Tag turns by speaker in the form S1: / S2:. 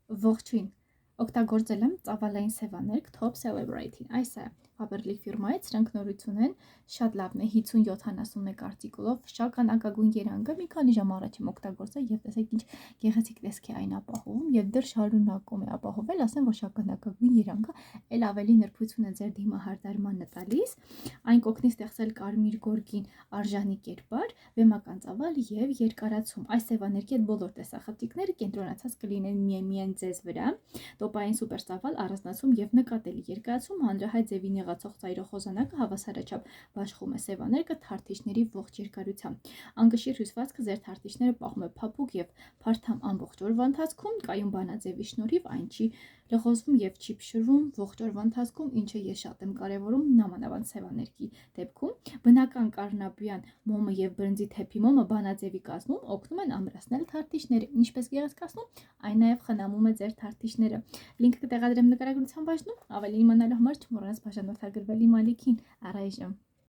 S1: Ողջույն, օգտագործել եմ ծավալային սևաներկ Top Celebrating, այս է Faberlic ֆիրմայից, սրանք նորություն են, շատ լավն է, 50-71 արտիկուլով, շագանակագույն երանգը, մի քանի ժամ առաջ եմ օգտագործել և տեսեք ինչ գեղեցիկ տեսք է այն ապահովում և դեռ շարունակում է ապահովել, ասեմ, որ շագանակագույն երանգը էլ ավելի նրբություն է ձեր դիմահարդարմանը տալիս, այն կօգնի ստեղծել կարմիր գորգին արժանի կերպար, վեմական ծավալ և երկարացում, այս սևաներկի հետ բոլոր տեսախցիկները կենտրոնացած կլինեն միայն ձեզ վրա, տոպային սուպեր ծավալ, առանձնացում և նկատելի երկարացում, հանրահայտ ձևի նեղացող ծայրող հոզանակը հավասարաչափ բաշխում է սևաներկը թարթիչների ողջ երկարությամբ, անկշիռ հյուսվածքը ձեր թարթիչները պահում է փափուկ և փարթամ ամբողջ օրվա ընթացքում, կայուն բանաձևի շնորհիվ այն չի լղոզվում և չի փշրվում ողջ օրվա ընթացքում, ինչը ես շատ եմ կարևորում նամանավանդ սևաներկի դեպքում, բնական կառնաբյան մոմը և բրնձի թեփի մոմը բանաձևի կազմում օգնում են ամրացնել թարթիչները, ինչպես գեղեցկացնում, այն նաև խնամում է ձեր թարթիչները, լինքը կտեղադրեմ նկարագրության բաժնում, ավելի իմանալու համար չմոռանաք բաժանորդագրվել իմ ալիքին, առայժմ